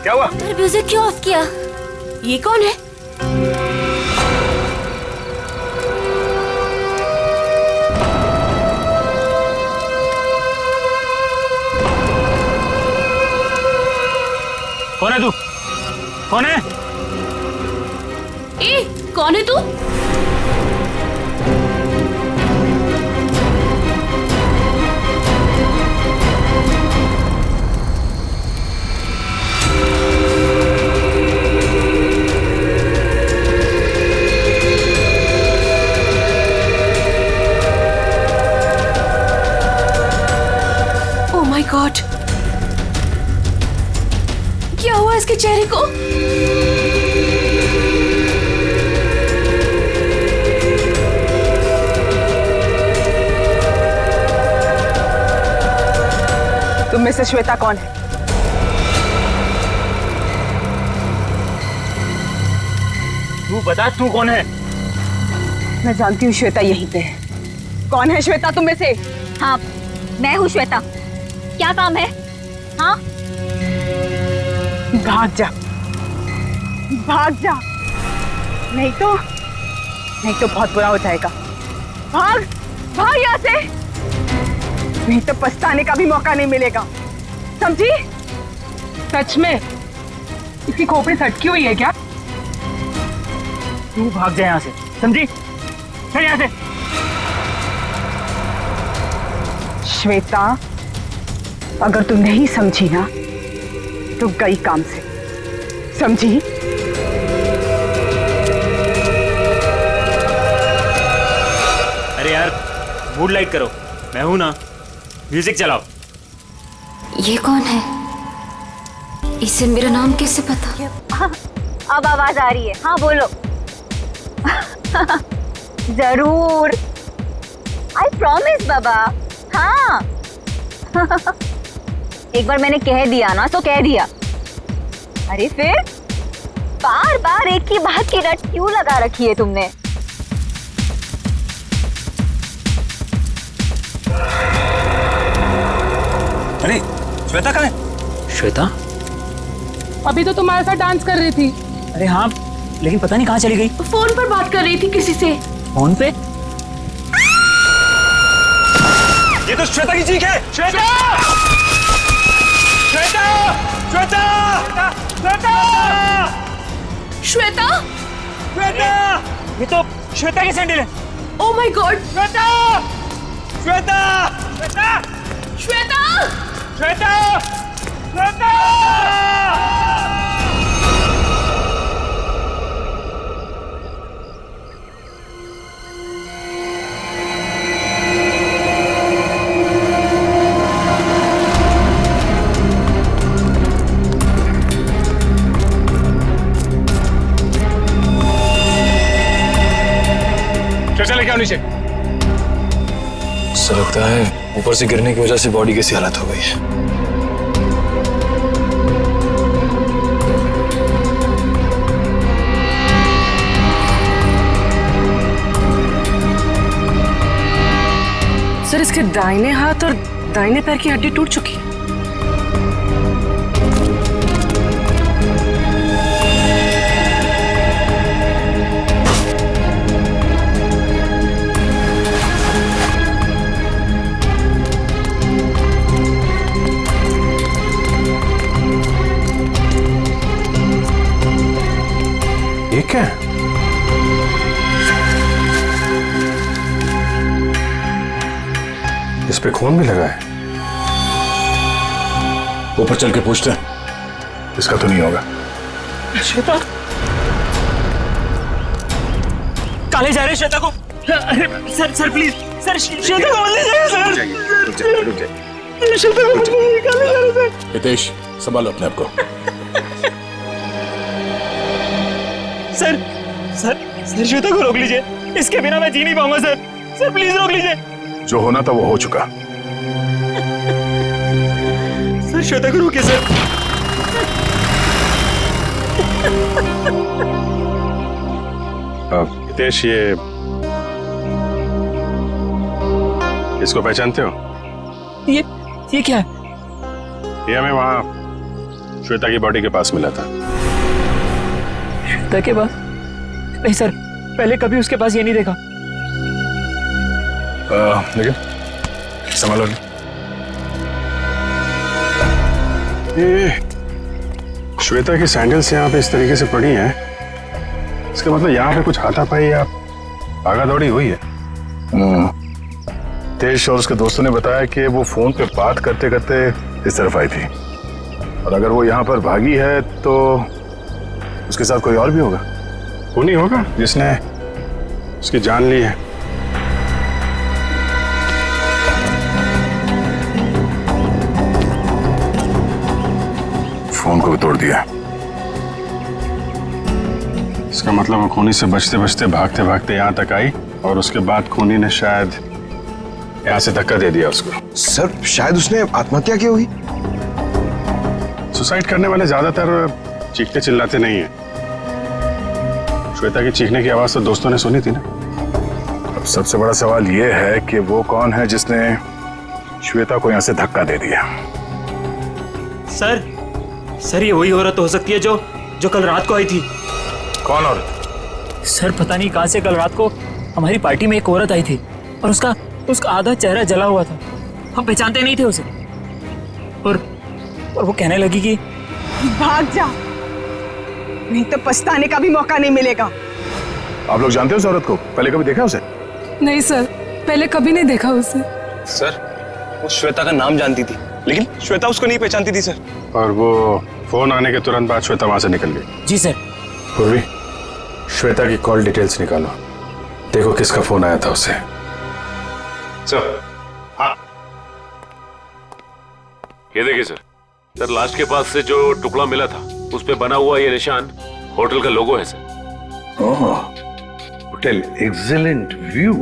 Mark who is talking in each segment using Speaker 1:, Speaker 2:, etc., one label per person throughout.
Speaker 1: क्या हुआ?
Speaker 2: म्यूजिक क्यों ऑफ किया? ये कौन है?
Speaker 1: कौन है तू? कौन है?
Speaker 2: ए, कौन है तू? ओह माय गॉड, क्या हुआ इसके चेहरे को?
Speaker 3: तुम में से श्वेता कौन है?
Speaker 1: तू बता, तू कौन है?
Speaker 3: मैं जानती हूँ श्वेता यहीं पे है। कौन है श्वेता तुम में से?
Speaker 4: हाँ, मैं हूँ श्वेता। क्या काम है? हाँ,
Speaker 3: भाग जा, भाग जा, नहीं तो बहुत बुरा हो जाएगा। भाग, भाग यहाँ से, नहीं तो पछताने का भी मौका नहीं मिलेगा, समझी?
Speaker 5: सच में इसकी खोपड़ी सटकी हुई है क्या?
Speaker 1: तू भाग जा यहाँ से, समझी? चल यहाँ से।
Speaker 3: श्वेता, अगर तू नहीं समझी ना तो गई काम से, समझी?
Speaker 1: अरे यार, मूड लाइट करो, मैं हूं ना। म्यूजिक चलाओ।
Speaker 2: ये कौन है? इसे मेरा नाम कैसे पता?
Speaker 4: अब आवाज आ रही है। हाँ बोलो। जरूर, आई प्रॉमिस बाबा। हाँ। एक बार मैंने कह दिया ना तो कह दिया। अरे फिर बार बार एक ही बात की रट क्यों लगा रखी है तुमने?
Speaker 1: अरे श्वेता कहाँ है? श्वेता?
Speaker 5: अभी तो तुम्हारे साथ डांस कर रही थी।
Speaker 1: अरे हाँ, लेकिन पता नहीं कहाँ चली गई।
Speaker 2: फोन पर बात कर रही थी किसी से।
Speaker 1: फोन पे? ये तो श्वेता की चीख है। श्वेता! श्वेता! श्वेता! श्वेता!
Speaker 2: श्वेता?
Speaker 1: श्वेता! ये तो श्वेता की सैंडल है।
Speaker 2: Oh my God!
Speaker 1: Shweta! Shweta! Shweta!
Speaker 2: Shweta!
Speaker 1: Shweta! Shweta!
Speaker 6: लेके आओ नीचे।
Speaker 7: ऐसा लगता है ऊपर से गिरने की वजह से बॉडी कैसी हालत हो गई है।
Speaker 5: सर, इसके दाहिने हाथ और दाहिने पैर की हड्डी टूट चुकी है।
Speaker 6: ये क्या है? इस पे खून भी लगा है। ऊपर चल के पूछते हैं। इसका तो नहीं होगा।
Speaker 1: श्वेता? काले जा रहे श्वेता को। अरे सर प्लीज सर, श्वेता को मत ले जाइए सर।
Speaker 6: रुक जाइए।
Speaker 1: श्वेता को मत ले जाइए, काले जा रहे सर।
Speaker 6: हितेश, संभालो अपने आप को।
Speaker 1: सर श्वेता को रोक लीजिए, इसके बिना मैं जी नहीं पाऊंगा सर प्लीज रोक लीजिए।
Speaker 6: जो होना था वो हो चुका।
Speaker 1: सर श्वेता को रोकिए सर।
Speaker 6: हितेश, इसको पहचानते हो?
Speaker 1: ये क्या है?
Speaker 6: ये हमें वहां श्वेता की बॉडी के पास मिला था।
Speaker 1: श्वेता के पास? नहीं सर, पहले कभी उसके पास ये नहीं देखा।
Speaker 6: लेकिन संभालो। ये श्वेता की सैंडल्स यहाँ पे इस तरीके से पड़ी हैं, इसका मतलब यहाँ पे कुछ हाथापाई या भागा दौड़ी हुई है। तेज और उसके दोस्तों ने बताया कि वो फोन पे बात करते करते इस तरफ आई थी, और अगर वो यहाँ पर भागी है तो उसके साथ कोई और भी होगा। वो नहीं होगा जिसने उसकी जान ली है। फोन को भी तोड़ दिया। इसका मतलब वो खूनी से बचते बचते भागते भागते यहाँ तक आई, और उसके बाद खूनी ने शायद यहाँ से धक्का दे दिया उसको।
Speaker 8: सर शायद उसने आत्महत्या की होगी।
Speaker 6: सुसाइड करने वाले ज्यादातर चीखते चिल्लाते नहीं है। श्वेता की चीखने की आवाज तो दोस्तों ने सुनी थी ना। अब सबसे बड़ा सवाल यह है कि वो कौन है जिसने श्वेता को यहाँ से धक्का दे दिया।
Speaker 1: सर ये वही औरत हो सकती है जो कल रात को आई थी।
Speaker 6: कौन औरत?
Speaker 1: सर पता नहीं कहां से कल रात को हमारी पार्टी में एक औरत आई थी, और उसका आधा चेहरा जला हुआ था। हम पहचानते नहीं थे उसे, और वो कहने लगी कि
Speaker 3: भाग जा, नहीं तो पछताने का भी मौका नहीं मिलेगा।
Speaker 6: आप लोग जानते हो उस औरत को? पहले कभी देखा उसे?
Speaker 5: नहीं सर, पहले कभी नहीं देखा उसे।
Speaker 7: सर वो श्वेता का नाम जानती थी, लेकिन श्वेता उसको नहीं पहचानती थी सर।
Speaker 6: और वो फोन आने के तुरंत बाद श्वेता वहां से निकल गई।
Speaker 1: जी सर।
Speaker 6: पूर्वी, श्वेता की कॉल डिटेल्स निकालो, देखो किसका फोन आया था उसे।
Speaker 9: सर हाँ, ये देखिए सर, लाश के पास से जो टुकड़ा मिला था उस पे बना हुआ ये निशान होटल का लोगो है sir.
Speaker 8: Hotel excellent view.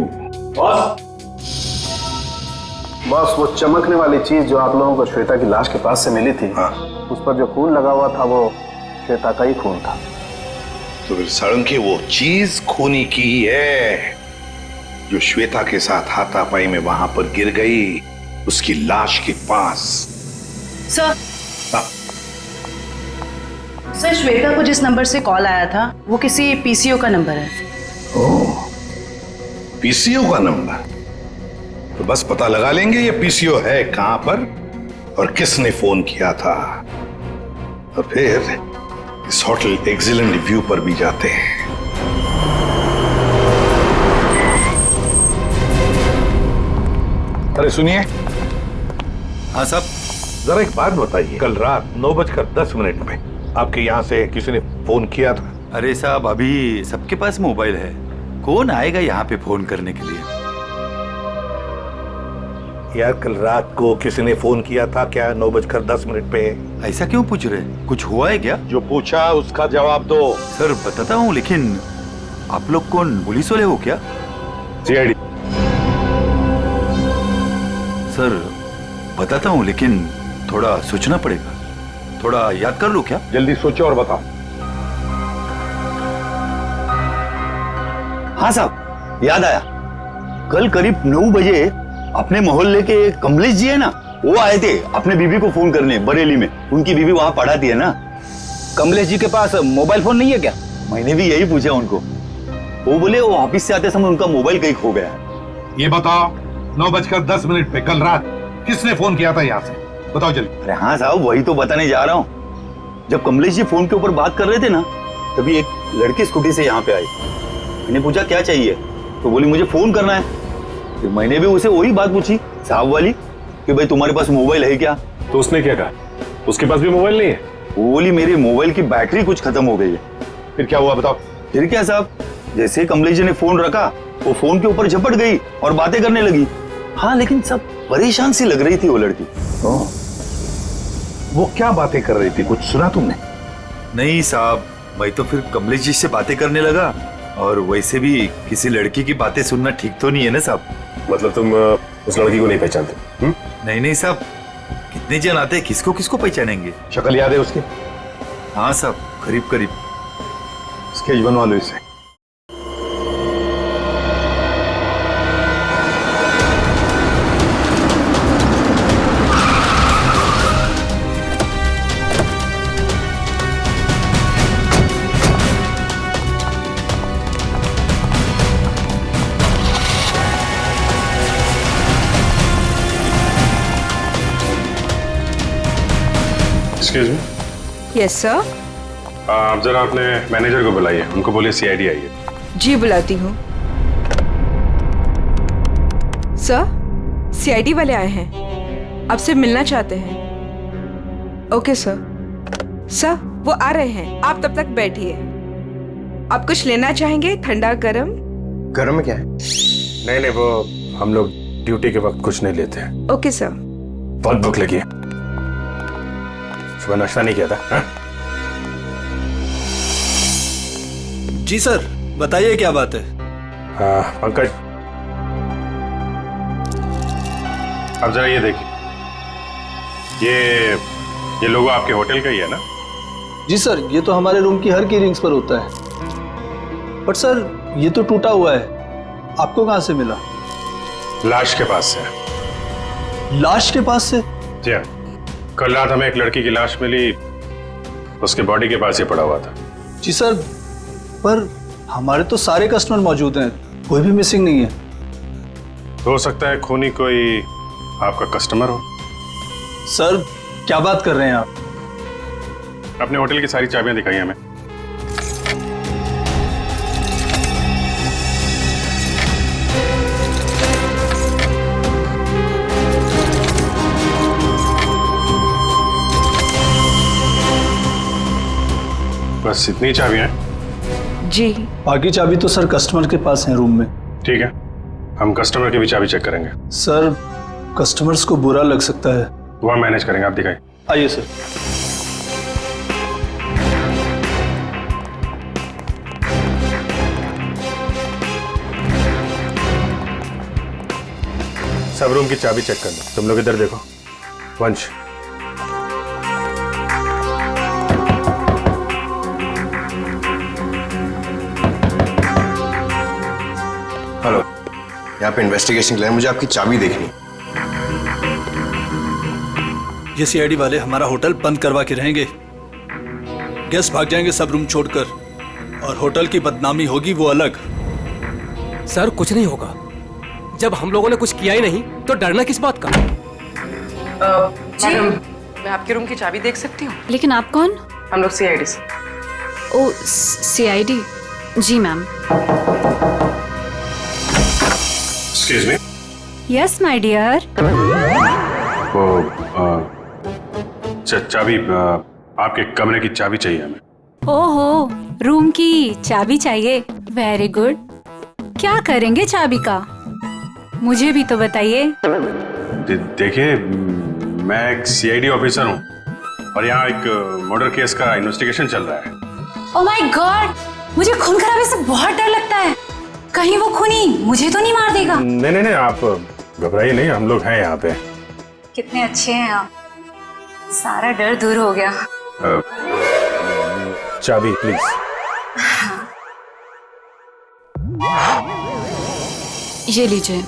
Speaker 10: Boss, वो चमकने वाली चीज जो आप लोगों को श्वेता की लाश के पास से मिली थी,
Speaker 8: हाँ।
Speaker 10: उस पर जो खून लगा हुआ था वो श्वेता का ही खून था।
Speaker 8: तो फिर सारंगी वो चीज खूनी की ही है जो श्वेता के साथ हाथापाई में वहां पर गिर गई, उसकी लाश के पास।
Speaker 11: सर, सर श्वेता को जिस नंबर से कॉल आया था वो किसी पीसीओ का नंबर है।
Speaker 8: ओह, पीसीओ का नंबर? तो बस पता लगा लेंगे ये पीसीओ है कहां पर और किसने फोन किया था, और फिर इस होटल एक्सीलेंट व्यू पर भी जाते हैं। अरे सुनिए।
Speaker 12: हाँ साहब,
Speaker 8: जरा एक बात बताइए, कल रात 9:10 पे आपके यहाँ से किसी ने फोन किया था?
Speaker 12: अरे साहब, अभी सबके पास मोबाइल है, कौन आएगा यहाँ पे फोन करने के लिए?
Speaker 8: यार कल रात को किसी ने फोन किया था क्या 9:10 पे?
Speaker 12: ऐसा क्यों पूछ रहे? कुछ हुआ है क्या?
Speaker 8: जो पूछा उसका जवाब दो।
Speaker 12: सर बताता हूँ, लेकिन आप लोग कौन, पुलिस वाले हो क्या?
Speaker 8: सीआईडी।
Speaker 12: सर बताता हूँ, लेकिन थोड़ा सोचना पड़ेगा, थोड़ा याद कर लो क्या?
Speaker 8: जल्दी सोचो और बताओ।
Speaker 12: हाँ साहब, याद आया, कल करीब 9 बजे अपने मोहल्ले के कमलेश जी है ना, वो आए थे अपने बीबी को फोन करने बरेली में। उनकी बीबी वहां पढ़ाती है ना।
Speaker 13: कमलेश जी के पास मोबाइल फोन नहीं है क्या?
Speaker 12: मैंने भी यही पूछा उनको, वो बोले वो ऑफिस से आते समय उनका मोबाइल कहीं खो गया।
Speaker 8: ये बताओ 9:10 पे कल रात किसने फोन किया था यहाँ से? बताओ जल्दी।
Speaker 12: अरे हाँ साहब, वही तो बताने जा रहा हूँ। जब कमलेश जी फोन के ऊपर बात कर रहे थे ना, तभी एक लड़की स्कूटी से यहाँ पे आई। मैंने पूछा क्या चाहिए, तो बोली मुझे फोन करना है। फिर मैंने भी उसे वही बात पूछी साहब वाली कि भाई तुम्हारे पास मोबाइल है क्या?
Speaker 6: तो उसने क्या कहा? उसके पास भी मोबाइल नहीं है?
Speaker 12: वो बोली मेरे मोबाइल की बैटरी कुछ खत्म हो गई है।
Speaker 8: फिर क्या हुआ बताओ?
Speaker 12: फिर क्या साहब, जैसे कमलेश जी ने फोन रखा, वो फोन के ऊपर झपट गई और बातें करने लगी। हाँ, लेकिन सब परेशान सी लग रही थी वो लड़की।
Speaker 8: वो क्या बातें कर रही थी, कुछ सुना तुमने?
Speaker 12: नहीं साहब, मैं तो फिर कमलेश जी से बातें करने लगा, और वैसे भी किसी लड़की की बातें सुनना ठीक तो नहीं है ना साहब।
Speaker 6: मतलब तुम उस लड़की को नहीं पहचानते?
Speaker 12: नहीं साहब, कितने जन आते, किसको किसको पहचानेंगे?
Speaker 8: शक्ल याद है उसकी?
Speaker 12: हाँ साहब, करीब करीब।
Speaker 8: स्केच बनवा लो इसे।
Speaker 6: Excuse me.
Speaker 5: Yes sir.
Speaker 6: आप जरा अपने मैनेजर को बुलाइए, उनको बोलिए सीआईडी आई है।
Speaker 5: जी बुलाती हूँ। सर, सीआईडी वाले आए हैं, आपसे मिलना चाहते हैं। Okay sir. सर, वो आ रहे हैं, आप तब तक बैठिए। आप कुछ लेना चाहेंगे? ठंडा गरम?
Speaker 10: गरम में क्या है?
Speaker 6: नहीं, वो हम लोग ड्यूटी के वक्त कुछ नहीं लेते हैं।
Speaker 5: Okay sir.
Speaker 6: बहुत भूख लगी है, सुबह नाश्ता नहीं किया था। हाँ?
Speaker 13: जी सर, बताइए क्या बात है?
Speaker 6: पंकज, अब जरा ये देखिए, ये लोगो आपके होटल का ही है ना?
Speaker 13: जी सर, ये तो हमारे रूम की हर की रिंग्स पर होता है। बट सर, ये तो टूटा हुआ है, आपको कहां से मिला?
Speaker 6: लाश के पास से।
Speaker 13: लाश के पास से?
Speaker 6: जी हाँ, कल रात हमें एक लड़की की लाश मिली, उसके बॉडी के पास ही पड़ा हुआ था।
Speaker 13: जी सर, पर हमारे तो सारे कस्टमर मौजूद हैं, कोई भी मिसिंग नहीं है।
Speaker 6: हो सकता है खूनी कोई आपका कस्टमर हो।
Speaker 13: सर, क्या बात कर रहे हैं आप?
Speaker 6: अपने होटल की सारी चाबियां दिखाई हमें। बस इतनी चाबियां हैं?
Speaker 5: जी।
Speaker 13: बाकी चाबी तो सर कस्टमर के पास है रूम में।
Speaker 6: ठीक है, हम कस्टमर की भी चाबी चेक करेंगे।
Speaker 13: सर, कस्टमर्स को बुरा लग सकता है।
Speaker 6: वो हम मैनेज करेंगे, आप दिखाइए।
Speaker 13: आइए सर।
Speaker 6: सब रूम की चाबी चेक कर लो। तुम लोग इधर देखो। वंश,
Speaker 10: हेलो, यहाँ पे इन्वेस्टिगेशन के लिए मुझे आपकी चाबी देखनी।
Speaker 13: ये सीआईडी वाले हमारा होटल बंद करवा के रहेंगे। गेस्ट भाग जाएंगे सब रूम छोड़कर, और होटल की बदनामी होगी वो अलग।
Speaker 14: सर, कुछ नहीं होगा। जब हम लोगों ने कुछ किया ही नहीं तो डरना किस बात का?
Speaker 11: मैडम, मैं आपके रूम की चाबी देख सकती हूँ?
Speaker 2: लेकिन आप कौन?
Speaker 11: हम लोग सीआईडी से।
Speaker 2: ओ, सीआईडी? जी ma'am.
Speaker 6: Excuse me.
Speaker 2: Yes my dear.
Speaker 6: वो चाबी, आपके कमरे की चाबी चाहिए हमें।
Speaker 2: ओहो, रूम की चाबी चाहिए? Very good. क्या करेंगे चाबी का? मुझे भी तो बताइए।
Speaker 6: देखिए, मैं एक सीआईडी ऑफिसर हूँ और यहाँ एक मर्डर केस का इन्वेस्टिगेशन चल रहा है।
Speaker 2: ओह माय गॉड, मुझे खून खराबे से बहुत डर लगता है। कहीं वो खूनी मुझे तो नहीं मार देगा?
Speaker 6: नहीं, आप घबराइए नहीं, हम लोग हैं यहाँ पे।
Speaker 2: कितने अच्छे हैं आप, सारा डर दूर हो गया।
Speaker 6: चाबी प्लीज।
Speaker 2: ये लीजिए।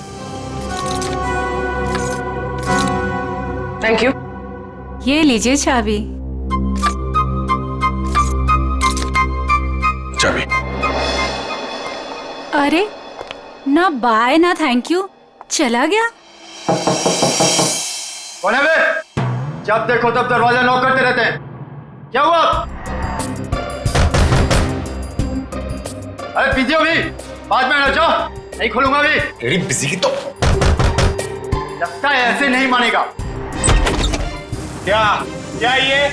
Speaker 11: Thank you.
Speaker 2: ये लीजिए चाबी।
Speaker 6: चाबी।
Speaker 2: अरे, ना बाय ना थैंक यू, चला गया।
Speaker 15: कौन है बे? जब देखो तब दरवाजा नॉक करते रहते हैं, क्या हुआ? अरे बिजी हो भी, बाद में नचो, नहीं खोलूंगा भी।
Speaker 10: तेरी बिजी की तो
Speaker 15: लगता है ऐसे नहीं मानेगा।
Speaker 10: क्या ये?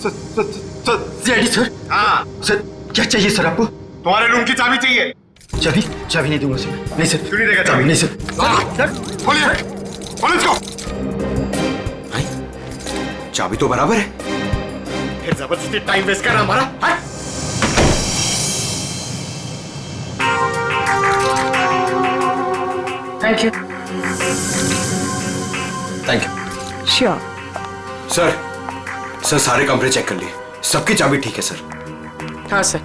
Speaker 15: CID sir. हाँ सर, क्या चाहिए सर आपको?
Speaker 10: तुम्हारे रूम की चाबी चाहिए।
Speaker 15: चाबी नहीं दूंगा सर। नहीं सर,
Speaker 10: क्यों नहीं देगा चाबी?
Speaker 15: नहीं सर।
Speaker 10: सर खोलिए, खोलो इसको। चाबी तो बराबर है, फिर जबरदस्ती टाइम वेस्ट कर रहा हमारा।
Speaker 11: Thank you.
Speaker 10: Thank you.
Speaker 5: Sure.
Speaker 10: Sir, सारे कमरे चेक कर लिए, सबकी चाबी ठीक है सर।
Speaker 11: हाँ सर,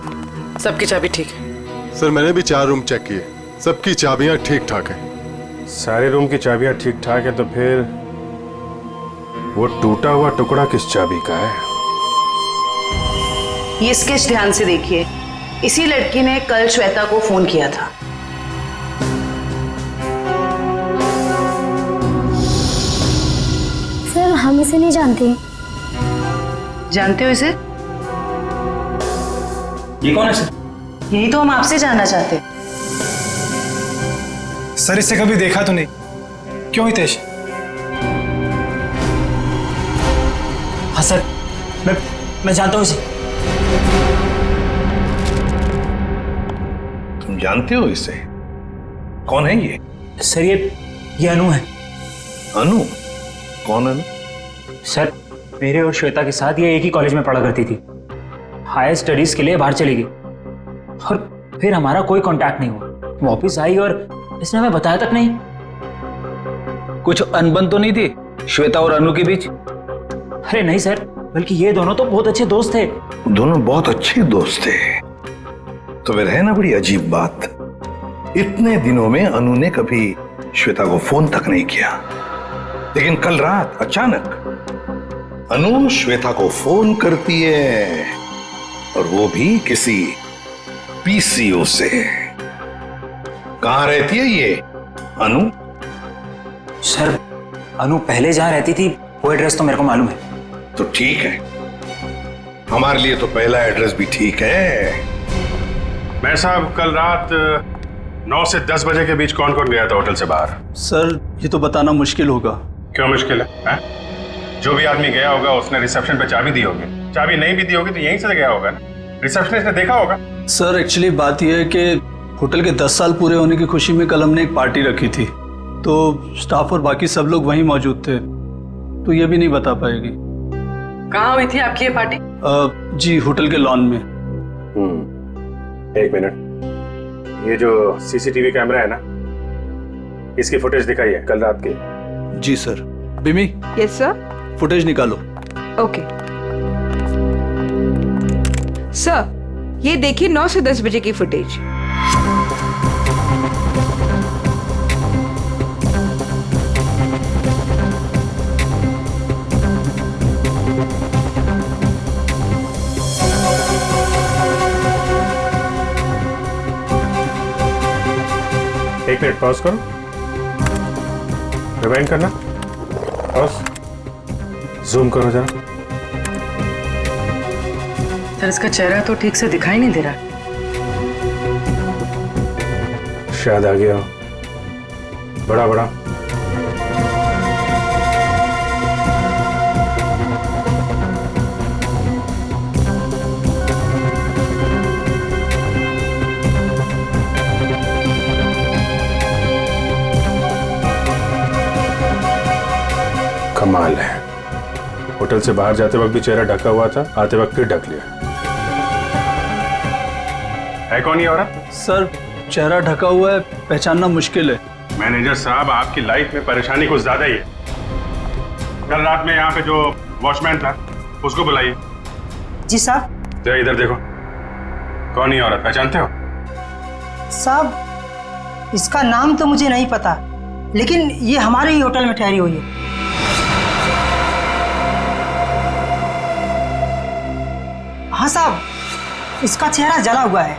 Speaker 11: सबकी चाबी ठीक है।
Speaker 16: सर, मैंने भी 4 रूम चेक किए, सबकी चाबियां ठीक ठाक हैं।
Speaker 6: सारे रूम की चाबियां ठीक ठाक है, तो फिर वो टूटा हुआ टुकड़ा किस चाबी का है?
Speaker 11: ये स्केच ध्यान से देखिए। इसी लड़की ने कल श्वेता को फोन किया था।
Speaker 17: सर, हम इसे नहीं जानते।
Speaker 11: जानते हो इसे?
Speaker 7: ये कौन है सर?
Speaker 11: यही तो हम आपसे जानना चाहते हैं।
Speaker 17: सर इसे कभी देखा तो नहीं, क्यों हितेश?
Speaker 1: हाँ सर, मैं जानता हूँ इसे।
Speaker 8: तुम जानते हो इसे? कौन है ये?
Speaker 1: सर ये अनु है।
Speaker 8: अनु? कौन अनु?
Speaker 1: सर मेरे और श्वेता के साथ ये एक ही कॉलेज में पढ़ा करती थी। हायर स्टडीज के लिए बाहर चली गई और फिर हमारा कोई कांटेक्ट नहीं हुआ। वापस आई और इसने हमें बताया तक नहीं।
Speaker 18: कुछ अनबन तो नहीं थी श्वेता और अनु के बीच?
Speaker 1: अरे नहीं सर, बल्कि ये दोनों तो बहुत अच्छे दोस्त थे।
Speaker 8: दोनों बहुत अच्छे दोस्त थे तो फिर है ना बड़ी अजीब बात, इतने दिनों में अनु ने कभी श्वेता को फोन तक नहीं किया, लेकिन कल रात अचानक अनु श्वेता को फोन करती है और वो भी किसी पीसीओ से। कहां रहती है ये अनु?
Speaker 1: सर अनु पहले जहां रहती थी वो एड्रेस तो मेरे को मालूम है।
Speaker 8: तो ठीक है, हमारे लिए तो पहला एड्रेस भी ठीक है।
Speaker 6: मैं साहब कल रात 9 से 10 बजे के बीच कौन कौन गया था होटल से बाहर?
Speaker 13: सर ये तो बताना मुश्किल होगा।
Speaker 6: क्यों मुश्किल है? जो भी आदमी गया होगा उसने रिसेप्शन पे चाबी दी होगी, चाबी नहीं भी दी होगी तो यहीं से गया होगा ना, रिसेप्शनिस्ट ने देखा होगा।
Speaker 13: सर एक्चुअली बात यह है कि होटल के 10 साल पूरे होने की खुशी में कल हमने एक पार्टी रखी थी, तो स्टाफ और बाकी सब लोग वहीं मौजूद थे, तो ये भी नहीं बता पाएगी।
Speaker 11: कहाँ हुई थी आपकी ये पार्टी?
Speaker 13: जी होटल के लॉन में।
Speaker 6: एक मिनट, ये जो सीसीटीवी कैमरा है ना, इसकी फुटेज दिखाइए कल रात की।
Speaker 13: जी सर। बिमी?
Speaker 5: Yes sir.
Speaker 13: फुटेज निकालो।
Speaker 5: ओके सर, ये देखिए 9 से 10 बजे की फुटेज।
Speaker 6: एक मिनट पॉज करो, रिवाइंड करना, पॉज, जूम करो जरा।
Speaker 11: सर इसका चेहरा तो ठीक से दिखाई नहीं दे रहा।
Speaker 6: शायद आ गया हो, बड़ा बड़ा। कमाल है, होटल से बाहर जाते वक्त भी चेहरा ढका हुआ था, आते वक्त फिर ढक लिया। है कौन ये औरत?
Speaker 13: सर चेहरा ढका हुआ है, पहचानना मुश्किल है।
Speaker 6: मैनेजर साहब आपकी लाइफ में परेशानी कुछ ज्यादा ही है। कल रात में यहाँ पे जो वॉचमैन था उसको बुलाइए।
Speaker 19: जी साहब।
Speaker 6: तो इधर देखो, कौन ये औरत, पहचानते हो?
Speaker 19: साहब इसका नाम तो मुझे नहीं पता, लेकिन ये हमारे ही होटल में ठहरी हुई है। हाँ साहब, इसका चेहरा जला हुआ है।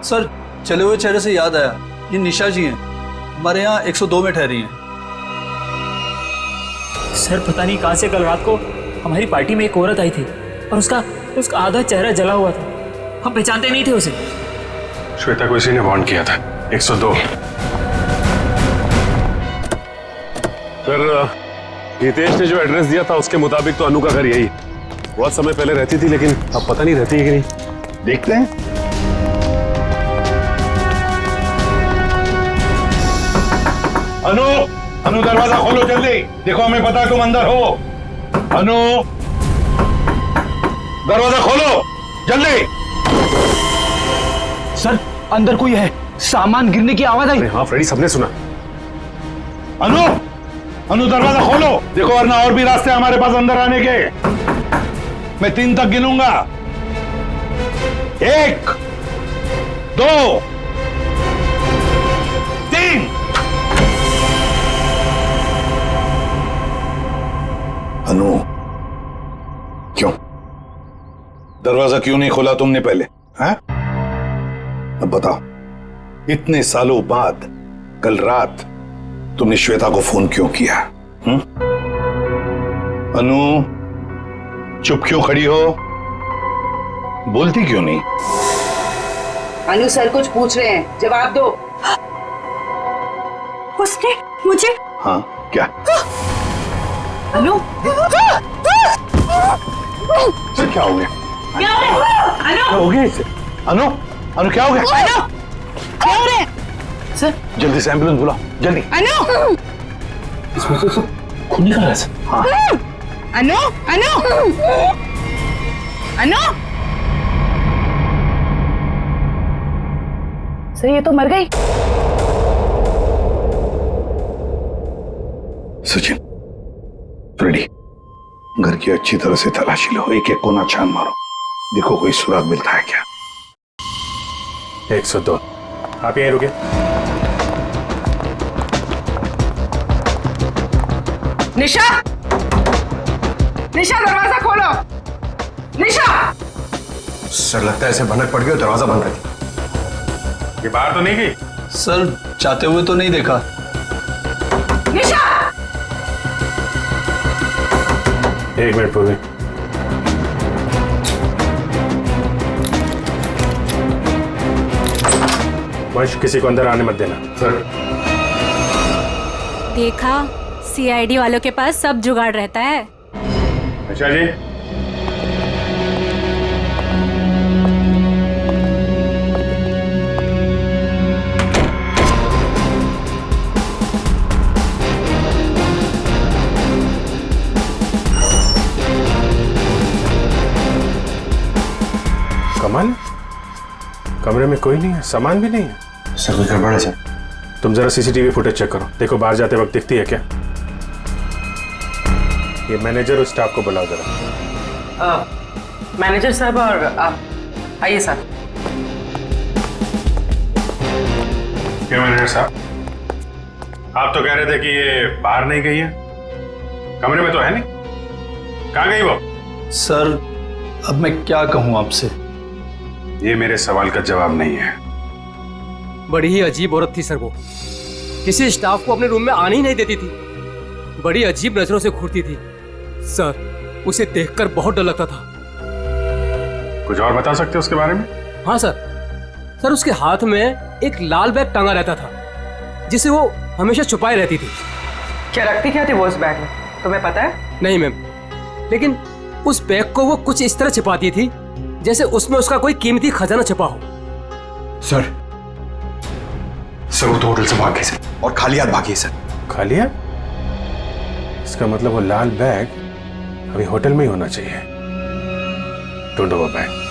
Speaker 13: सर चले हुए चेहरे से याद आया, ये निशा जी हैं, हमारे यहाँ 102 में ठहरी हैं।
Speaker 1: सर पता नहीं कहां से कल रात को हमारी पार्टी में एक औरत आई थी और उसका आधा चेहरा जला हुआ था। हम पहचानते नहीं थे उसे।
Speaker 6: श्वेता को इसी ने वार्न किया था। 102।
Speaker 9: सर हितेश ने जो एड्रेस दिया था उसके मुताबिक तो अनु का घर यही बहुत समय पहले रहती थी, लेकिन अब पता नहीं रहती है कि नहीं।
Speaker 8: देखते हैं। अनु दरवाजा खोलो जल्दी, देखो हमें पता है तुम अंदर हो। अनु दरवाजा खोलो जल्दी।
Speaker 18: सर अंदर कोई है, सामान गिरने की आवाज आई।
Speaker 9: हाँ फ्रेडी, सबने सुना।
Speaker 8: अनु दरवाजा खोलो, देखो वरना और भी रास्ते हमारे पास अंदर आने के। मैं 3 तक गिनूंगा। 1 2 3। अनु क्यों दरवाजा क्यों नहीं खोला तुमने पहले? हैं? अब बताओ, इतने सालों बाद कल रात तुमने श्वेता को फोन क्यों किया? अनु चुप क्यों खड़ी हो? बोलती क्यों नहीं?
Speaker 11: अनु सर कुछ पूछ रहे हैं, जवाब दो।
Speaker 3: उसने मुझे।
Speaker 8: हाँ क्या?
Speaker 11: अनु
Speaker 8: सर क्या हो गया?
Speaker 11: क्या हो रहा है?
Speaker 8: क्या हो गया इसे? अनु अनु क्या हो गया?
Speaker 11: अनु क्या हो रहा है? सर
Speaker 8: जल्दी से एम्बुलेंस बुलाओ जल्दी।
Speaker 11: अनु
Speaker 8: इसमें से खून निकल रहा है सर। हाँ
Speaker 3: अनु अनु अनु
Speaker 11: सर ये तो मर गई।
Speaker 8: सचिन, फ्रेडी, घर की अच्छी तरह से तलाशी लो, एक एक कोना छान मारो, देखो कोई सुराग मिलता है क्या।
Speaker 6: 102। आप यहीं रुके।
Speaker 3: निशा, निशा दरवाजा खोलो। निशा।
Speaker 16: सर लगता है ऐसे भनक पड़ गई, दरवाजा बंद रखी।
Speaker 6: ये बाहर तो नहीं गई?
Speaker 13: सर चाहते हुए तो नहीं देखा।
Speaker 3: निशा।
Speaker 6: 1 मिनट पूर्वी। वंश, किसी को अंदर आने मत देना। सर।
Speaker 2: देखा, सीआईडी वालों के पास सब जुगाड़ रहता है।
Speaker 6: अच्छा जी। कमाल, कमरे में कोई नहीं है, सामान भी नहीं है।
Speaker 16: सर कुछ गड़बड़ है सर।
Speaker 6: तुम जरा सीसीटीवी फुटेज चेक करो, देखो बाहर जाते वक्त दिखती है क्या। ये मैनेजर और स्टाफ को बुलाओ जरा।
Speaker 11: मैनेजर साहब और आप आइए सर।
Speaker 6: क्या मैनेजर साहब, आप तो कह रहे थे कि ये बाहर नहीं गई है, कमरे में तो है नहीं, कहाँ गई वो?
Speaker 13: सर अब मैं क्या कहूँ आपसे?
Speaker 6: ये मेरे सवाल का जवाब नहीं है।
Speaker 14: बड़ी ही अजीब औरत थी सर वो, किसी स्टाफ को अपने रूम में आने ही नहीं देती थी, बड़ी अजीब नजरों से घूरती थी सर, उसे देखकर बहुत डर लगता था।
Speaker 6: कुछ और बता सकते हो उसके बारे में?
Speaker 14: हाँ सर उसके हाथ में एक लाल बैग टांगा रहता था जिसे वो हमेशा छुपाए रहती थी।
Speaker 3: क्या रखती क्या थी वो उस बैग में, तुम्हें पता है?
Speaker 14: नहीं मैम, लेकिन उस बैग को वो कुछ इस तरह छिपाती थी जैसे उसमें उसका कोई कीमती खजाना छिपा हो।
Speaker 16: सर वो तो होटल से भाग गई सर, और खाली हाथ भागी है सर।
Speaker 6: खाली हाथ? इसका मतलब वो लाल बैग अभी होटल में ही होना चाहिए। ढूंढो वो बैग।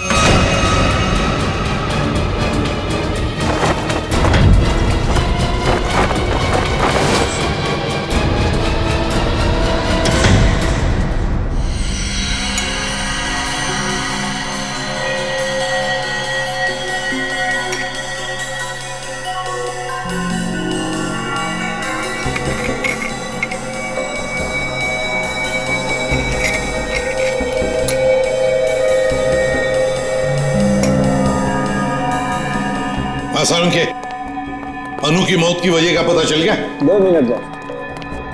Speaker 8: आसान के अनु की मौत की वजह का पता चल गया?
Speaker 10: 2 मिनट जाओ,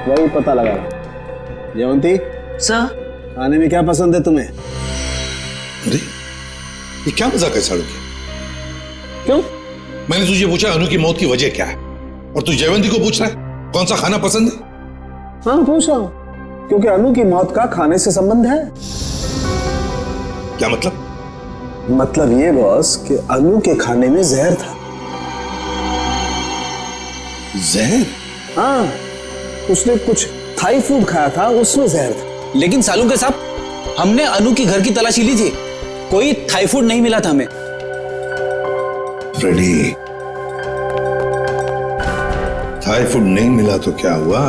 Speaker 10: वही पता लगा। जयवंती
Speaker 11: सर,
Speaker 10: खाने में क्या पसंद है तुम्हें?
Speaker 8: अरे ये क्या मजाक है साड़ू के?
Speaker 10: क्यों?
Speaker 8: मैंने तुझे पूछा अनु की मौत की वजह क्या है, और तू जयवंती को पूछ रहा है कौन सा खाना पसंद है?
Speaker 10: हाँ पूछ रहा हूं, क्योंकि अनु की मौत का खाने से संबंध है।
Speaker 8: क्या मतलब?
Speaker 10: मतलब ये बॉस कि अनु के खाने में जहर था।
Speaker 8: जहर?
Speaker 10: हाँ, उसने कुछ थाई फूड खाया था, उसमें जहर था।
Speaker 18: लेकिन सालू के साहब, हमने अनु की घर की तलाशी ली थी, कोई थाई फूड नहीं मिला था हमें।
Speaker 8: फ्रेडी, थाई फूड नहीं मिला तो क्या हुआ?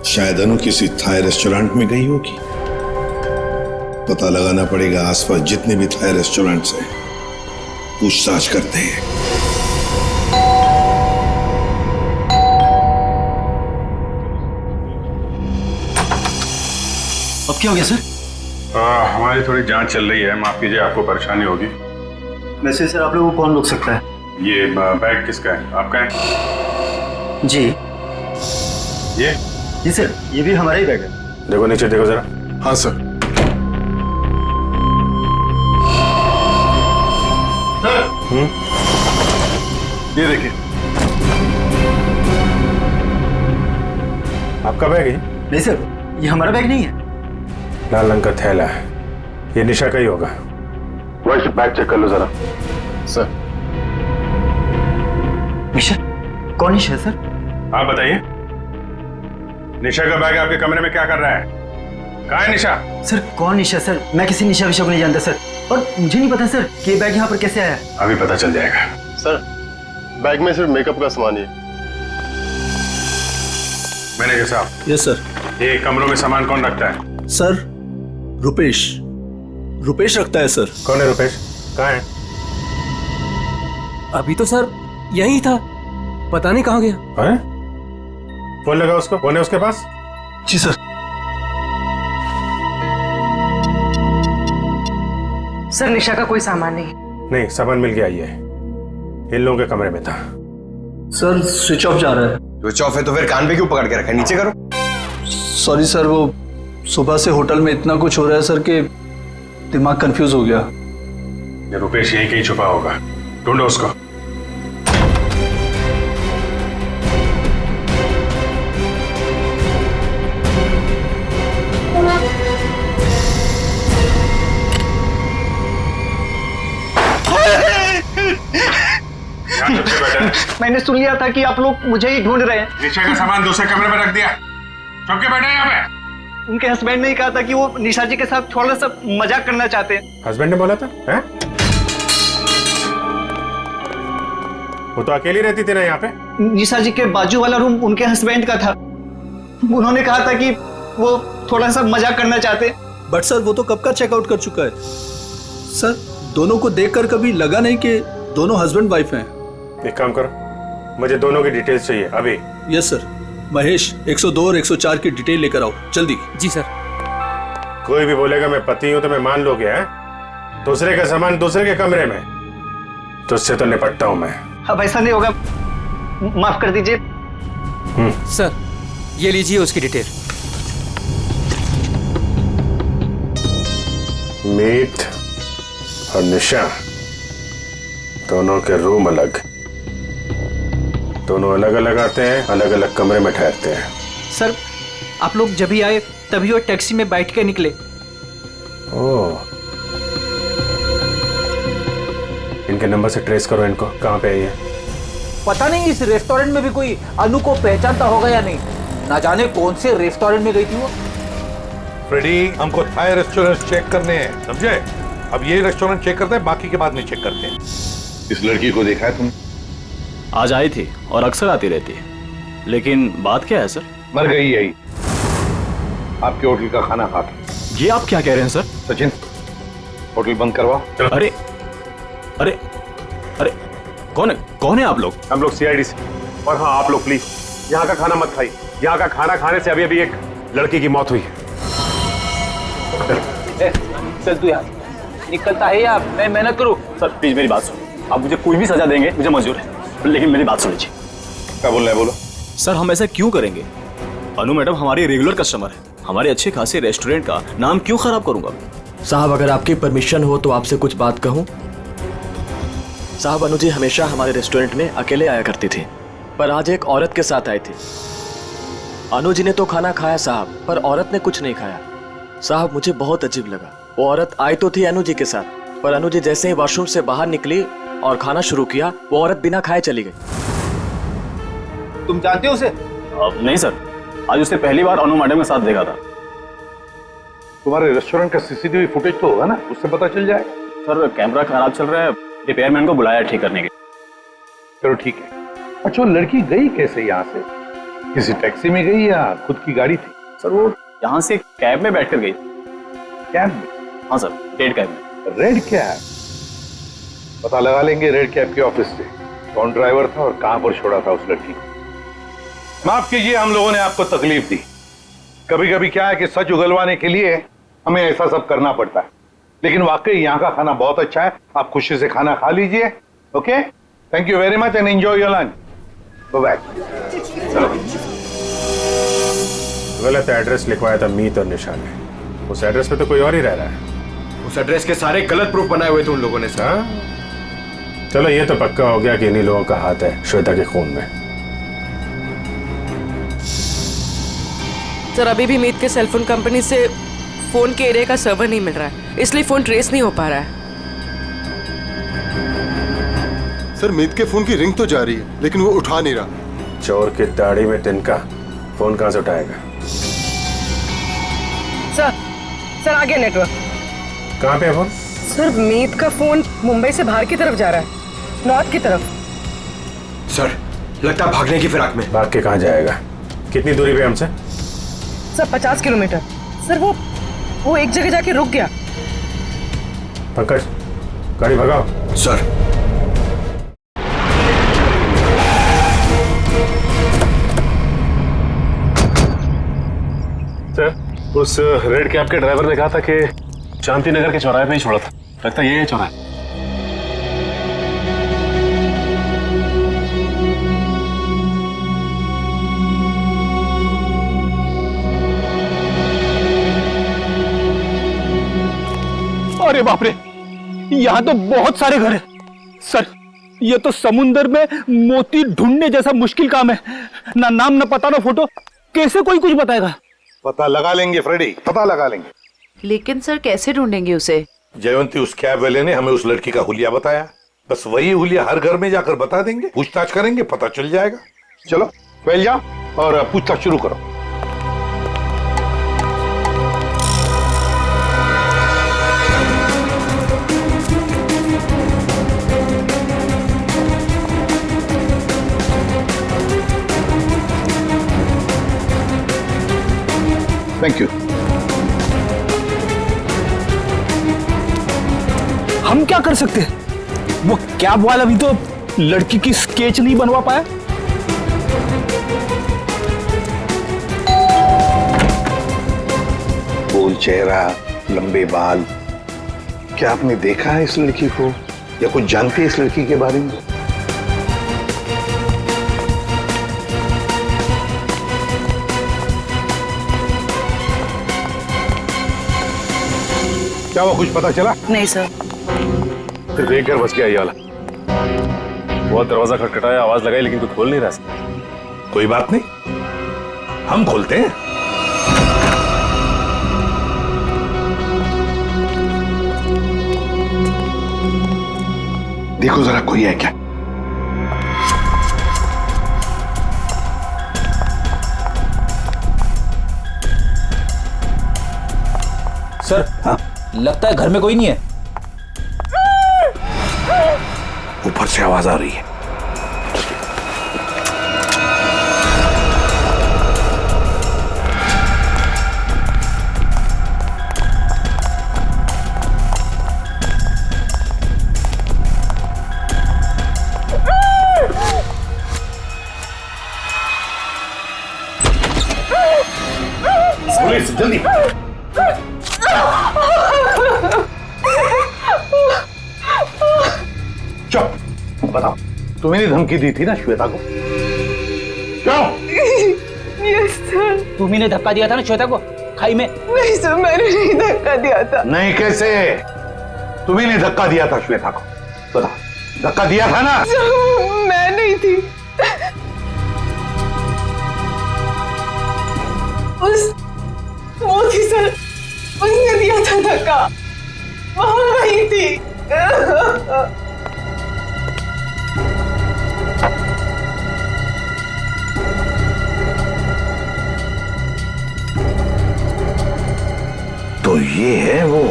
Speaker 8: शायद अनु किसी थाई रेस्टोरेंट में गई होगी। पता लगाना पड़ेगा, आसपास जितने भी थाई रेस्टोरेंट्स हैं पूछताछ करते हैं।
Speaker 18: अब क्या हो गया सर?
Speaker 6: हमारी थोड़ी जांच चल रही है, माफ कीजिए आपको परेशानी होगी।
Speaker 10: वैसे सर आप लोगों को कौन रोक सकता है?
Speaker 6: ये बैग किसका है? आपका है?
Speaker 10: जी
Speaker 6: ये
Speaker 10: जी सर, ये भी हमारा ही बैग है।
Speaker 6: देखो नीचे देखो जरा।
Speaker 16: हाँ सर।
Speaker 6: ये देखिए, आपका बैग है?
Speaker 15: नहीं सर, ये हमारा बैग नहीं है।
Speaker 6: लाल रंग का थैला है, ये निशा का ही होगा।
Speaker 10: वैसे बैग चेक कर लो जरा।
Speaker 16: सर।
Speaker 15: निशा? कौन निशा सर?
Speaker 6: आप बताइए, निशा का बैग आपके कमरे में क्या कर रहा है? कहाँ है निशा?
Speaker 15: सर कौन निशा सर? मैं किसी निशा विशा को नहीं जानता सर, और मुझे नहीं पता सर कि ये बैग यहाँ पर कैसे आया।
Speaker 6: अभी पता चल जाएगा।
Speaker 16: सर, बैग में सिर्फ मेकअप का सामान है।
Speaker 6: मैनेजर साहब।
Speaker 13: Yes sir.
Speaker 6: ये कमरों में सामान कौन रखता है?
Speaker 13: सर, रुपेश रखता है सर।
Speaker 6: कौन है रुपेश? कहाँ है?
Speaker 14: अभी तो सर यही था, पता नहीं कहाँ गया।
Speaker 6: है? फोन लगा उसको, फोन है उसके पास?
Speaker 13: जी सर।
Speaker 11: सर निशा का कोई सामान नहीं।
Speaker 6: नहीं, सामान मिल गया, ये इन लोगों के कमरे में था।
Speaker 13: सर स्विच ऑफ जा रहा है।
Speaker 7: स्विच ऑफ है तो फिर कान पे क्यों पकड़ के रखा है? नीचे करो।
Speaker 13: सॉरी सर, वो सुबह से होटल में इतना कुछ हो रहा है सर कि दिमाग कंफ्यूज हो गया।
Speaker 6: ये रुपेश यहीं कहीं छुपा होगा, ढूंढो उसको।
Speaker 15: मैंने सुन लिया था कि आप लोग मुझे ही ढूंढ रहे हैं।
Speaker 6: निशा का सामान दूसरे कमरे में रख दिया, छुप के बैठे यहाँ पे।
Speaker 15: उनके हस्बैंड ने ही कहा था कि वो निशा जी के साथ थोड़ा सा मजाक करना चाहते हैं।
Speaker 6: हस्बैंड ने बोला था? हैं? वो तो अकेली रहती थी ना यहाँ पे।
Speaker 15: निशा जी के बाजू वाला रूम उनके हस्बैंड का था, उन्होंने कहा था कि वो थोड़ा सा मजाक करना चाहते हैं।
Speaker 13: बट सर वो तो कब का चेकआउट कर चुका है सर। दोनों को देखकर कभी लगा नहीं कि दोनों हस्बैंड वाइफ हैं।
Speaker 6: एक काम करो, मुझे दोनों की डिटेल्स चाहिए अभी।
Speaker 13: Yes sir. महेश 102 और 104 की डिटेल लेकर आओ जल्दी।
Speaker 14: जी सर।
Speaker 6: कोई भी बोलेगा मैं पति हूं तो मैं मान लोगे? हैं? दूसरे का सामान दूसरे के कमरे में, तो उससे तो निपटता हूं मैं।
Speaker 15: अब ऐसा नहीं होगा, माफ कर दीजिए।
Speaker 14: सर ये लीजिए उसकी डिटेल।
Speaker 6: मीत और निशा दोनों के रूम अलग, दोनों अलग अलग आते हैं, अलग अलग कमरे में ठहरते हैं।
Speaker 15: सर आप लोग जब ही आए तभी वो टैक्सी में बैठ के निकले।
Speaker 6: ओह, इनके नंबर से ट्रेस करो इनको, कहाँ पे है ये?
Speaker 20: पता नहीं इस रेस्टोरेंट में भी कोई अनु को पहचानता होगा या नहीं, ना जाने कौन से रेस्टोरेंट में गई थी वो।
Speaker 8: फ्रेडी, हमको थाई रेस्टोरेंट चेक करने हैं, समझे? अब ये रेस्टोरेंट चेक करते हैं, बाकी के बाद नहीं चेक करते हैं। इस लड़की को देखा है तुमने?
Speaker 21: आज आई थी और अक्सर आती रहती है, लेकिन बात क्या है सर?
Speaker 8: मर गई यही, आपके होटल का खाना खा के।
Speaker 21: ये आप क्या कह रहे हैं सर?
Speaker 8: सचिन, होटल बंद करवाओ।
Speaker 21: अरे अरे अरे कौन है आप लोग?
Speaker 6: हम लोग सीआईडी से। और हाँ, आप लोग प्लीज यहाँ का खाना मत खाइए, यहाँ का खाना खाने से अभी अभी एक लड़की की मौत हुई है।
Speaker 20: चल तू यार, निकलता है या मैं मेहनत करूं?
Speaker 21: सर प्लीज मेरी बात सुनो, आप मुझे कोई भी सजा देंगे मुझे मंजूर है, लेकिन मेरी बात सुन लीजिए।
Speaker 8: क्या बोल रहे हैं? बोलो।
Speaker 21: सर हम ऐसा क्यों करेंगे? अनु मैडम हमारी रेगुलर कस्टमर है, हमारे अच्छे खासे रेस्टोरेंट का नाम क्यों खराब करूंगा?
Speaker 22: साहब अगर आपकी परमिशन हो तो आपसे कुछ बात कहूं। साहब अनु जी हमेशा हमारे रेस्टोरेंट में अकेले आया करती थी, पर आज एक औरत के साथ आई थी। अनु जी ने तो खाना खाया साहब, पर औरत ने कुछ नहीं खाया। साहब मुझे बहुत अजीब लगा, वो औरत आई तो थी अनु जी के साथ, पर अनु जी जैसे ही वॉशरूम से बाहर निकली और खाना शुरू किया, वो औरत बिना खाए चली गई।
Speaker 20: तुम जानते हो उसे?
Speaker 21: नहीं सर, आज उसने पहली बार अनु मैडम के साथ देखा था।
Speaker 8: तुम्हारे रेस्टोरेंट का सीसीटीवी फुटेज तो होगा ना, उससे पता चल जाएगा।
Speaker 21: सर कैमरा खराब चल रहा है, रिपेयरमैन को बुलाया ठीक करने के लिए।
Speaker 8: चलो ठीक है। अच्छा वो लड़की गई कैसे यहाँ से? किसी टैक्सी में गई या खुद की गाड़ी थी?
Speaker 21: सर वो यहाँ से कैब में बैठकर गई।
Speaker 8: कैब में?
Speaker 21: हाँ सर, रेड कैब में।
Speaker 8: Red cab? पता लगा लेंगे रेड कैब के ऑफिस से कौन ड्राइवर था और कहां पर छोड़ा था उस लड़की को। माफ कीजिए, हम लोगों ने आपको तकलीफ दी। कभी कभी क्या है कि सच उगलवाने के लिए हमें ऐसा सब करना पड़ता है, लेकिन वाकई यहाँ का खाना बहुत अच्छा है। आप खुशी से खाना खा लीजिए। Okay, thank you very much and enjoy your lunch. Bye.
Speaker 6: गलत एड्रेस लिखवाया था मीत और निशा ने, उस एड्रेस पे तो कोई और ही रह रहा है।
Speaker 21: उस एड्रेस के सारे गलत प्रूफ बनाए हुए थे उन लोगों ने सर।
Speaker 6: हाँ? चलो ये तो पक्का हो गया कि इन्हीं लोगों का हाथ है श्वेता के खून में।
Speaker 5: सर अभी भी मीत के सेलफोन कंपनी से फोन के एरिया का सर्वर नहीं मिल रहा है, इसलिए फोन ट्रेस नहीं हो पा रहा है।
Speaker 16: सर मीत के फोन की रिंग तो जा रही है लेकिन वो उठा नहीं रहा।
Speaker 6: चोर की दाढ़ी में तिनका, फोन कहां से उठाएगा?
Speaker 3: सर आ गया नेटवर्क।
Speaker 6: कहां पे है फोन?
Speaker 3: सर मीत का फोन मुंबई से बाहर की तरफ जा रहा है, नॉर्थ की तरफ।
Speaker 21: सर लगता है भागने की फिराक में।
Speaker 6: भाग के कहां जाएगा? कितनी दूरी पे हमसे?
Speaker 3: Sir 50 kilometre. सर वो एक जगह जाके रुक गया।
Speaker 6: पंकज गाड़ी भगाओ।
Speaker 21: सर
Speaker 6: उस रेड कैब के ड्राइवर ने कहा था कि शांति नगर के चौराहे पे ही छोड़ा था। लगता है ये चौराहा।
Speaker 20: अरे बाप रे, यहाँ तो बहुत सारे घर हैं। सर ये तो समुंदर में मोती ढूंढने जैसा मुश्किल काम है। ना नाम ना पता ना फोटो, कैसे कोई कुछ बताएगा?
Speaker 8: पता लगा लेंगे फ्रेडी, पता लगा लेंगे।
Speaker 11: लेकिन सर कैसे ढूंढेंगे उसे?
Speaker 8: जयवंती उस कैब वाले ने हमें उस लड़की का हुलिया बताया, बस वही हुलिया हर घर में जाकर बता देंगे, पूछताछ करेंगे, पता चल जाएगा। चलो पहले जाओ और पूछताछ शुरू करो। Thank you.
Speaker 20: हम क्या कर सकते हैं? वो कैब वाला भी तो लड़की की स्केच नहीं बनवा पाया।
Speaker 8: गोल चेहरा, लंबे बाल, क्या आपने देखा है इस लड़की को या कुछ जानते हैं इस लड़की के बारे में? क्या वो कुछ पता चला?
Speaker 11: नहीं सर।
Speaker 6: फिर देख कर बच गया ये वाला। बहुत दरवाजा खटखटाया, आवाज लगाई, लेकिन कोई खोल नहीं रहा।
Speaker 8: कोई बात नहीं, हम खोलते हैं। देखो जरा कोई है क्या?
Speaker 20: सर हाँ? लगता है घर में कोई नहीं है।
Speaker 8: ऊपर से आवाज आ रही है। पुलिस जल्दी। चुप, बताओ, तुम्हें धमकी दी थी ना श्वेता को? क्यों?
Speaker 3: Yes sir.
Speaker 20: तुम्ही धक्का दिया था ना श्वेता को खाई में?
Speaker 3: नहीं सर, मैंने नहीं धक्का दिया था।
Speaker 8: नहीं कैसे? तुम्ही ने धक्का दिया था श्वेता को, बताओ। धक्का दिया था ना?
Speaker 3: मैं नहीं थी। वो थी सर, उसने दिया था धक्का, वो वही थी।
Speaker 8: तो ये है वो।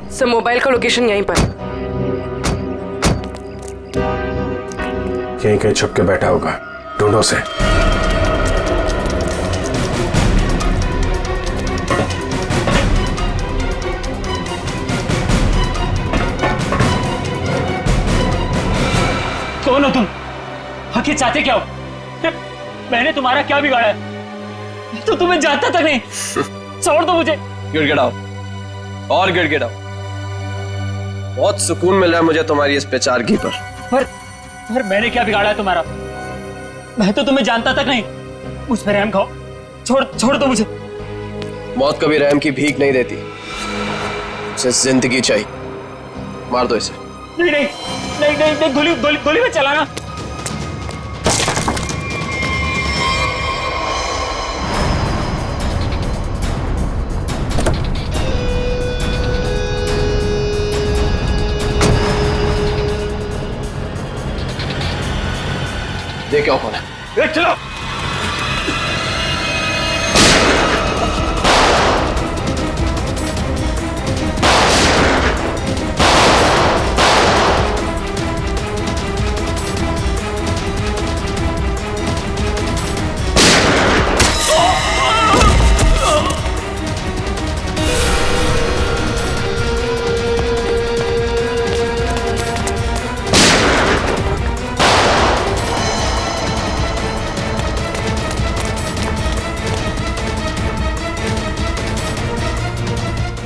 Speaker 5: सर मोबाइल का लोकेशन यहीं पर।
Speaker 6: यहीं कहीं छुप के बैठा होगा, ढूंढो से।
Speaker 1: कौन हो तुम? आखिर चाहते क्या हो? मैंने तुम्हारा क्या बिगाड़ा है? तो तुम्हें जानता तक नहीं। छोड़ दो मुझे।
Speaker 21: गिड़गिड़ाओ और गिड़गिड़ाओ। बहुत सुकून मिल रहा है मुझे तुम्हारी इस पेचारगी पर।
Speaker 1: सर मैंने क्या बिगाड़ा है तुम्हारा? मैं तो तुम्हें जानता तक नहीं। मुझ पर रहम खाओ, छोड़ दो मुझे।
Speaker 22: मौत कभी रहम की भीख नहीं देती, उसे जिंदगी चाहिए। मार दो इसे।
Speaker 1: नहीं, गोली मत चलाना।
Speaker 22: देखो कौन है।
Speaker 1: चलो।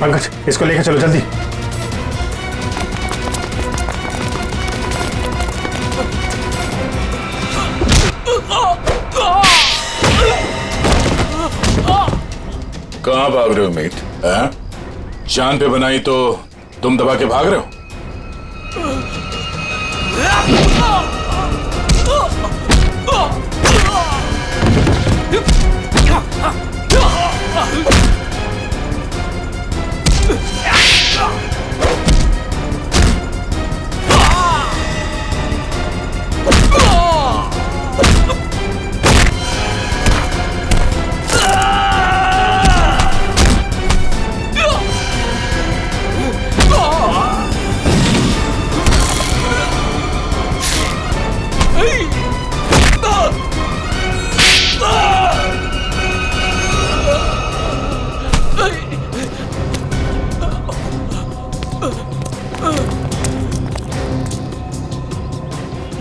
Speaker 6: पंकज, इसको लेकर चलो जल्दी।
Speaker 4: कहाँ भाग रहे हो मीत? जान पे बनाई तो तुम दबा के भाग रहे हो?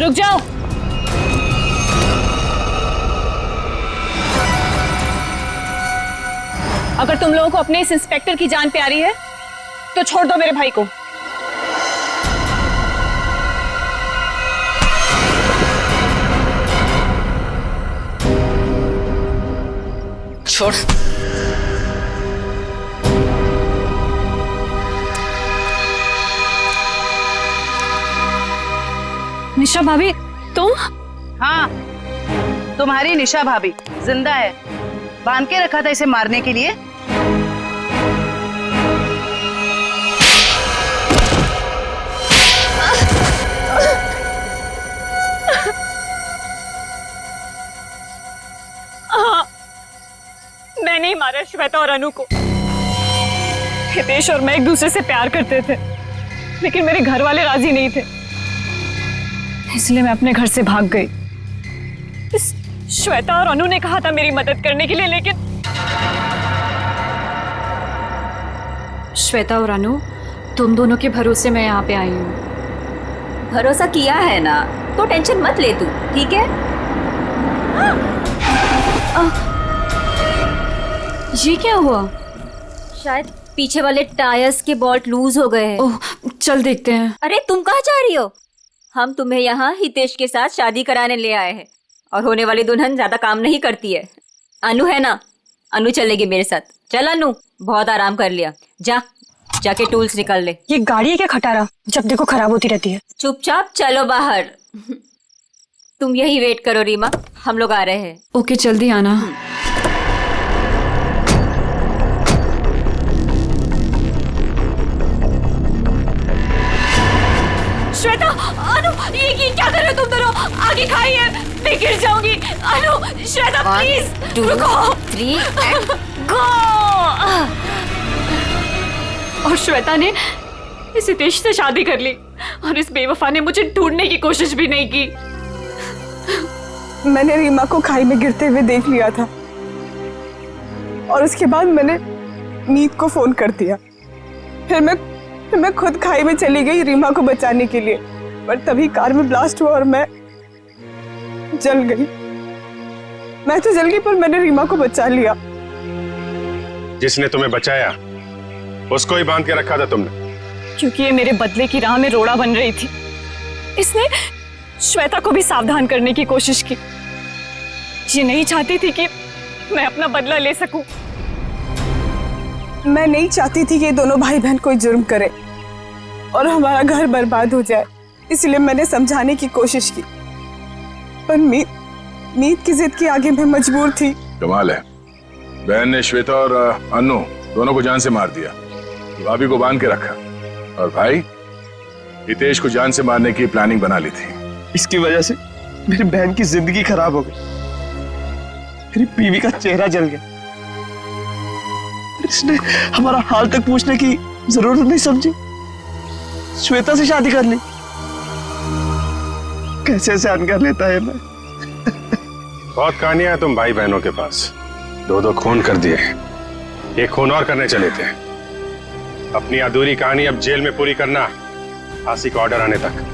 Speaker 3: रुक जाओ। अगर तुम लोगों को अपने इस इंस्पेक्टर की जान प्यारी है तो छोड़ दो मेरे भाई को।
Speaker 22: छोड़।
Speaker 3: निशा भाभी, तुम?
Speaker 11: हाँ, तुम्हारी निशा भाभी जिंदा है। बांध के रखा था इसे मारने के लिए।
Speaker 3: हाँ, मैंने ही मारा श्वेता और अनु को। हितेश और मैं एक दूसरे से प्यार करते थे, लेकिन मेरे घर वाले राजी नहीं थे, इसलिए मैं अपने घर से भाग गई। इस श्वेता और अनु ने कहा था मेरी मदद करने के लिए, लेकिन
Speaker 2: श्वेता और अनु, तुम दोनों के भरोसे मैं यहाँ पे आई हूँ।
Speaker 12: भरोसा किया है ना, तो टेंशन मत ले तू, ठीक है?
Speaker 2: ये क्या हुआ?
Speaker 12: शायद पीछे वाले टायर्स के बोल्ट लूज हो गए हैं।
Speaker 2: ओह, चल देखते हैं।
Speaker 12: अरे तुम कहाँ जा रही हो? हम तुम्हें यहाँ हितेश के साथ शादी कराने ले आए हैं, और होने वाली दुल्हन ज्यादा काम नहीं करती है। अनु है ना, अनु चलेगी मेरे साथ। चल अनु, बहुत आराम कर लिया, जाके टूल्स निकाल ले।
Speaker 3: ये गाड़ी है क्या खटारा, जब देखो खराब होती रहती है।
Speaker 12: चुपचाप चलो बाहर। तुम यही वेट करो रीमा, हम लोग आ रहे हैं।
Speaker 2: ओके, जल्दी आना।
Speaker 3: श्वेता, अनु, ये क्या कर रहे हो तुम दोनों? आगे खाइए, मैं गिर जाऊंगी। अनु, श्वेता प्लीज रुको।
Speaker 12: 3
Speaker 3: गो। और श्वेता ने इस हितेश से शादी कर ली, और इस बेवफा ने मुझे ढूंढने की कोशिश भी नहीं की।
Speaker 5: मैंने रीमा को खाई में गिरते हुए देख लिया था, और उसके बाद मैंने मीत को फोन कर दिया। फिर मैं खुद खाई में चली गई रीमा को बचाने के लिए, पर तभी कार में ब्लास्ट हुआ और मैं जल गई। मैं तो जल गई, पर मैंने रीमा को बचा लिया।
Speaker 16: जिसने तुम्हें बचाया उसको ही बांध के रखा था तुमने?
Speaker 3: क्योंकि ये मेरे बदले की राह में रोड़ा बन रही थी। इसने
Speaker 17: श्वेता को भी सावधान करने की कोशिश की। ये नहीं चाहती थी कि मैं अपना बदला ले सकूं।
Speaker 3: मैं नहीं चाहती थी कि ये दोनों भाई बहन कोई जुर्म करे और हमारा घर बर्बाद हो जाए, इसलिए मैंने समझाने की कोशिश की, पर मीत की जिद के आगे मैं मजबूर थी।
Speaker 6: कमाल है, बहन ने श्वेता और अनु दोनों को जान से मार दिया, भाभी को बांध के रखा, और भाई हितेश को जान से मारने की प्लानिंग बना ली थी।
Speaker 15: इसकी वजह से मेरी बहन की जिंदगी खराब हो गई, मेरी बीवी का चेहरा जल गया। इसने हमारा हाल तक पूछने की जरूरत नहीं समझी, श्वेता से शादी कर ली। कैसे सहन कर लेता है मैं।
Speaker 19: बहुत कहानियां तुम भाई बहनों के पास, 2-2 खून कर दिए, एक खून और करने चले थे। अपनी अधूरी कहानी अब जेल में पूरी करना, फांसी का ऑर्डर आने तक।